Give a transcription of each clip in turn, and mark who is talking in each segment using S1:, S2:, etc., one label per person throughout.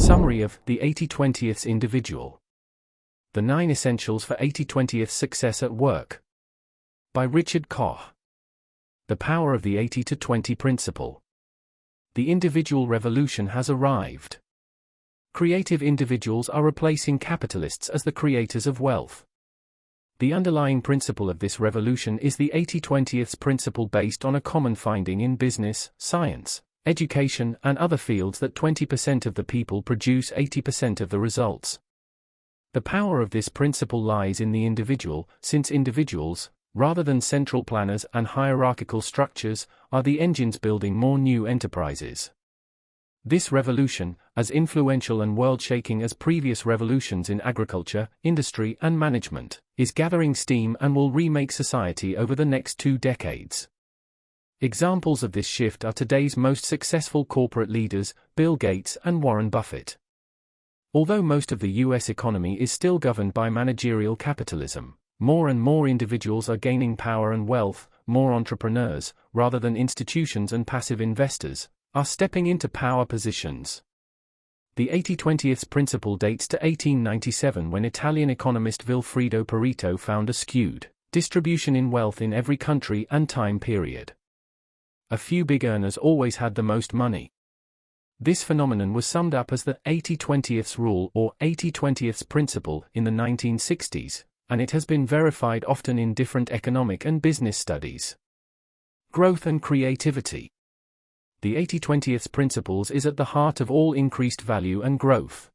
S1: Summary of the 80/20th Individual. The 9 Essentials for 80/20th Success at Work. By Richard Koch. The Power of the 80-20 Principle. The individual revolution has arrived. Creative individuals are replacing capitalists as the creators of wealth. The underlying principle of this revolution is the 80/20th principle, based on a common finding in business, science, education, and other fields that 20% of the people produce 80% of the results. The power of this principle lies in the individual, since individuals, rather than central planners and hierarchical structures, are the engines building more new enterprises. This revolution, as influential and world-shaking as previous revolutions in agriculture, industry, and management, is gathering steam and will remake society over the next 2 decades. Examples of this shift are today's most successful corporate leaders, Bill Gates and Warren Buffett. Although most of the US economy is still governed by managerial capitalism, more and more individuals are gaining power and wealth. More entrepreneurs, rather than institutions and passive investors, are stepping into power positions. The 80/20th principle dates to 1897, when Italian economist Vilfredo Pareto found a skewed distribution in wealth in every country and time period. A few big earners always had the most money. This phenomenon was summed up as the 80/20th rule or 80/20th principle in the 1960s, and it has been verified often in different economic and business studies. Growth and creativity. The 80/20th principles is at the heart of all increased value and growth.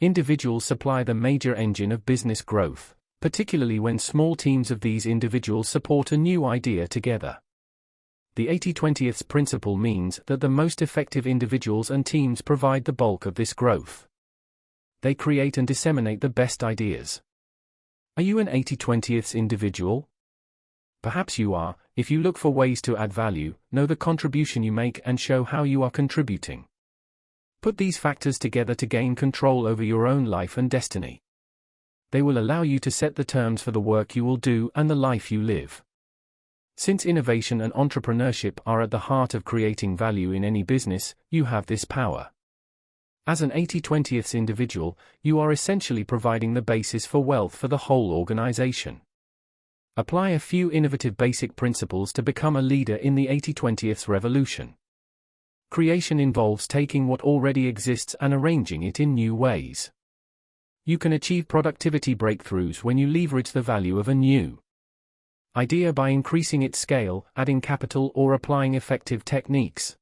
S1: Individuals supply the major engine of business growth, particularly when small teams of these individuals support a new idea together. The 80/20th principle means that the most effective individuals and teams provide the bulk of this growth. They create and disseminate the best ideas. Are you an 80/20th individual? Perhaps you are. If you look for ways to add value, know the contribution you make, and show how you are contributing. Put these factors together to gain control over your own life and destiny. They will allow you to set the terms for the work you will do and the life you live. Since innovation and entrepreneurship are at the heart of creating value in any business, you have this power. As an 80/20th individual, you are essentially providing the basis for wealth for the whole organization. Apply a few innovative basic principles to become a leader in the 80/20th revolution. Creation involves taking what already exists and arranging it in new ways. You can achieve productivity breakthroughs when you leverage the value of a new idea by increasing its scale, adding capital, or applying effective techniques.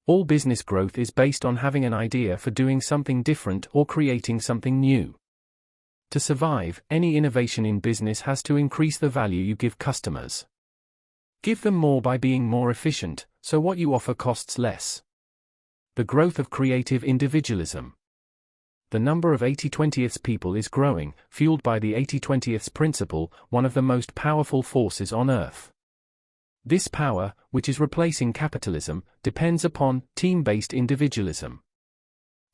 S1: All business growth is based on having an idea for doing something different or creating something new. To survive, any innovation in business has to increase the value you give customers. Give them more by being more efficient, so what you offer costs less. The growth of creative individualism. The number of 80/20th people is growing, fueled by the 80/20th principle, one of the most powerful forces on earth. This power, which is replacing capitalism, depends upon team-based individualism.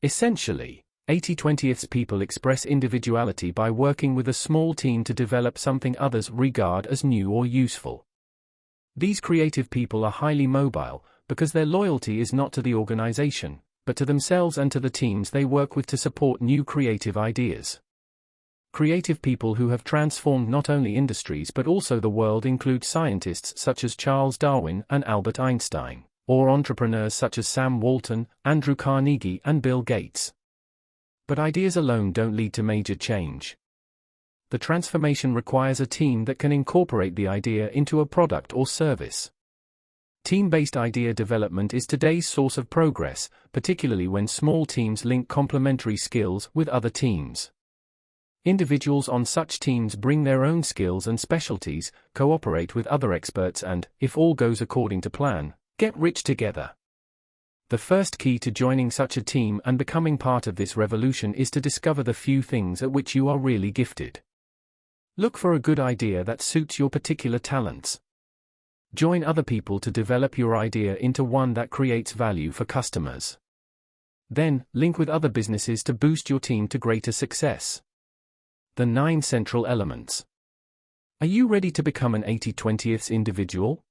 S1: Essentially, 80/20th people express individuality by working with a small team to develop something others regard as new or useful. These creative people are highly mobile, because their loyalty is not to the organization, but to themselves and to the teams they work with to support new creative ideas. Creative people who have transformed not only industries but also the world include scientists such as Charles Darwin and Albert Einstein, or entrepreneurs such as Sam Walton, Andrew Carnegie, and Bill Gates. But ideas alone don't lead to major change. The transformation requires a team that can incorporate the idea into a product or service. Team-based idea development is today's source of progress, particularly when small teams link complementary skills with other teams. Individuals on such teams bring their own skills and specialties, cooperate with other experts, and, if all goes according to plan, get rich together. The first key to joining such a team and becoming part of this revolution is to discover the few things at which you are really gifted. Look for a good idea that suits your particular talents. Join other people to develop your idea into one that creates value for customers. Then, link with other businesses to boost your team to greater success. The 9 central elements. Are you ready to become an 80/20th individual?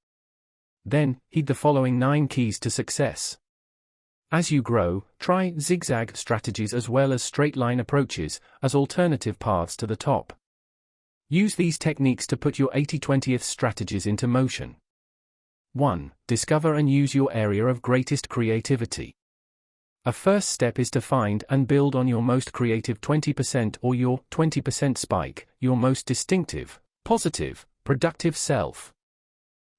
S1: Then, heed the following 9 keys to success. As you grow, try zigzag strategies as well as straight-line approaches as alternative paths to the top. Use these techniques to put your 80/20th strategies into motion. 1. Discover and use your area of greatest creativity. A first step is to find and build on your most creative 20% or your 20% spike, your most distinctive, positive, productive self.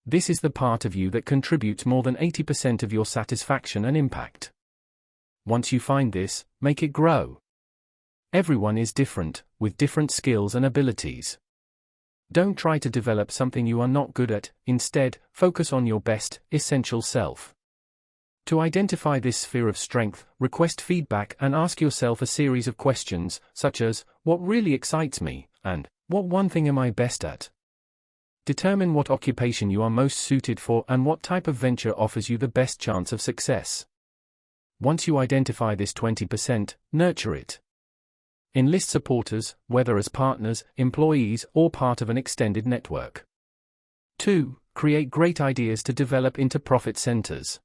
S1: This is the part of you that contributes more than 80% of your satisfaction and impact. Once you find this, make it grow. Everyone is different, with different skills and abilities. Don't try to develop something you are not good at, instead, focus on your best, essential self. To identify this sphere of strength, request feedback and ask yourself a series of questions, such as, what really excites me, and, what one thing am I best at? Determine what occupation you are most suited for and what type of venture offers you the best chance of success. Once you identify this 20%, nurture it. Enlist supporters, whether as partners, employees, or part of an extended network. 2. Create great ideas to develop into profit centers.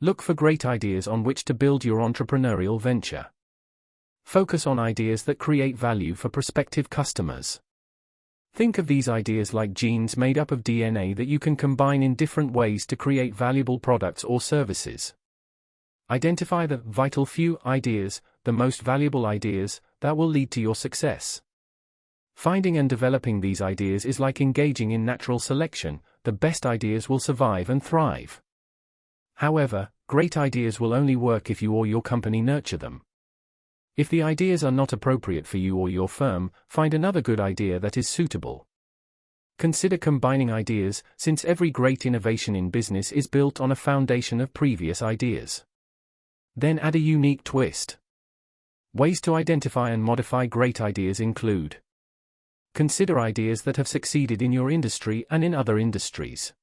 S1: Look for great ideas on which to build your entrepreneurial venture. Focus on ideas that create value for prospective customers. Think of these ideas like genes made up of DNA that you can combine in different ways to create valuable products or services. Identify the vital few ideas, the most valuable ideas, that will lead to your success. Finding and developing these ideas is like engaging in natural selection. The best ideas will survive and thrive. However, great ideas will only work if you or your company nurture them. If the ideas are not appropriate for you or your firm, find another good idea that is suitable. Consider combining ideas, since every great innovation in business is built on a foundation of previous ideas. Then add a unique twist. Ways to identify and modify great ideas include: consider ideas that have succeeded in your industry and in other industries.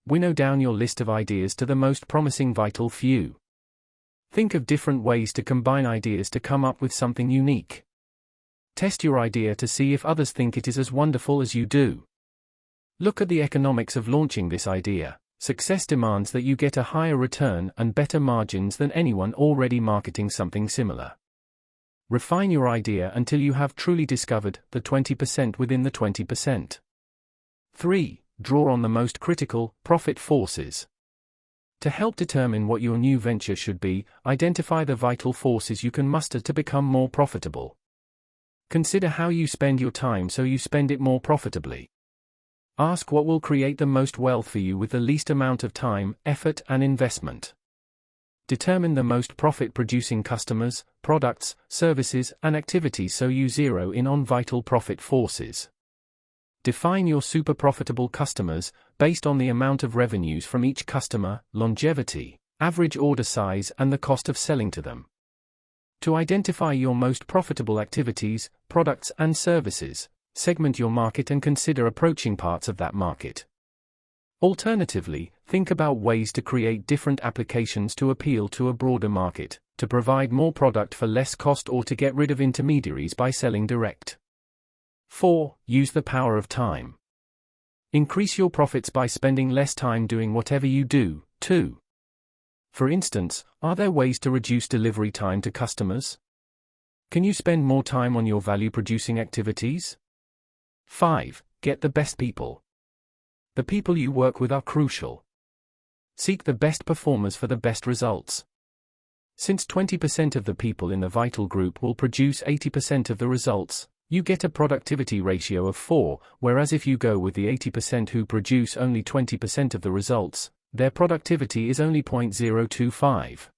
S1: Winnow down your list of ideas to the most promising vital few. Think of different ways to combine ideas to come up with something unique. Test your idea to see if others think it is as wonderful as you do. Look at the economics of launching this idea. Success demands that you get a higher return and better margins than anyone already marketing something similar. Refine your idea until you have truly discovered the 20% within the 20%. 3. Draw on the most critical profit forces. To help determine what your new venture should be, identify the vital forces you can muster to become more profitable. Consider how you spend your time so you spend it more profitably. Ask what will create the most wealth for you with the least amount of time, effort, and investment. Determine the most profit-producing customers, products, services, and activities so you zero in on vital profit forces. Define your super profitable customers, based on the amount of revenues from each customer, longevity, average order size, and the cost of selling to them. To identify your most profitable activities, products, and services, segment your market and consider approaching parts of that market. Alternatively, think about ways to create different applications to appeal to a broader market, to provide more product for less cost, or to get rid of intermediaries by selling direct. 4. Use the power of time. Increase your profits by spending less time doing whatever you do, too. For instance, are there ways to reduce delivery time to customers? Can you spend more time on your value-producing activities? 5. Get the best people. The people you work with are crucial. Seek the best performers for the best results. Since 20% of the people in the vital group will produce 80% of the results, you get a productivity ratio of 4, whereas if you go with the 80% who produce only 20% of the results, their productivity is only 0.025.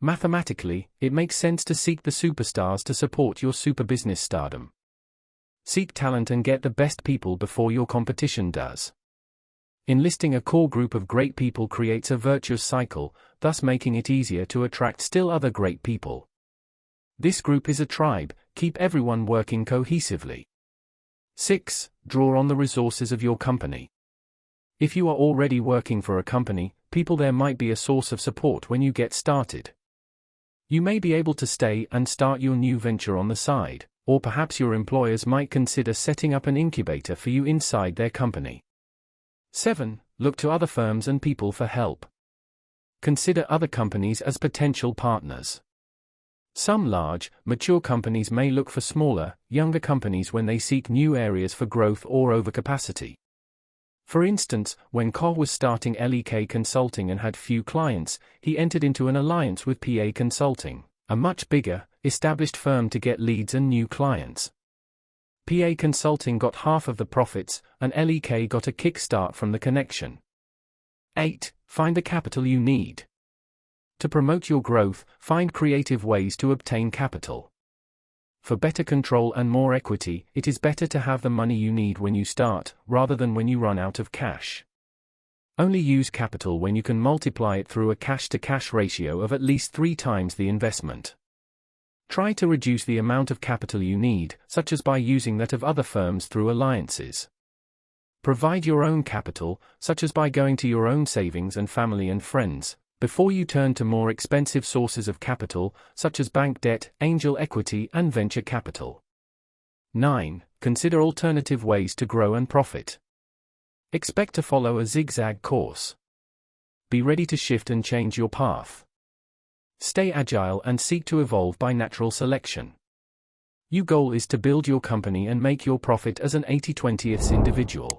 S1: Mathematically, it makes sense to seek the superstars to support your super business stardom. Seek talent and get the best people before your competition does. Enlisting a core group of great people creates a virtuous cycle, thus making it easier to attract still other great people. This group is a tribe, keep everyone working cohesively. 6. Draw on the resources of your company. If you are already working for a company, people there might be a source of support when you get started. You may be able to stay and start your new venture on the side, or perhaps your employers might consider setting up an incubator for you inside their company. 7. Look to other firms and people for help. Consider other companies as potential partners. Some large, mature companies may look for smaller, younger companies when they seek new areas for growth or overcapacity. For instance, when Koch was starting LEK Consulting and had few clients, he entered into an alliance with PA Consulting, a much bigger, established firm to get leads and new clients. PA Consulting got half of the profits, and LEK got a kickstart from the connection. 8. Find the capital you need. To promote your growth, find creative ways to obtain capital. For better control and more equity, it is better to have the money you need when you start, rather than when you run out of cash. Only use capital when you can multiply it through a cash-to-cash ratio of at least 3 times the investment. Try to reduce the amount of capital you need, such as by using that of other firms through alliances. Provide your own capital, such as by going to your own savings and family and friends, before you turn to more expensive sources of capital, such as bank debt, angel equity, and venture capital. 9. Consider alternative ways to grow and profit. Expect to follow a zigzag course. Be ready to shift and change your path. Stay agile and seek to evolve by natural selection. Your goal is to build your company and make your profit as an 80/20th individual.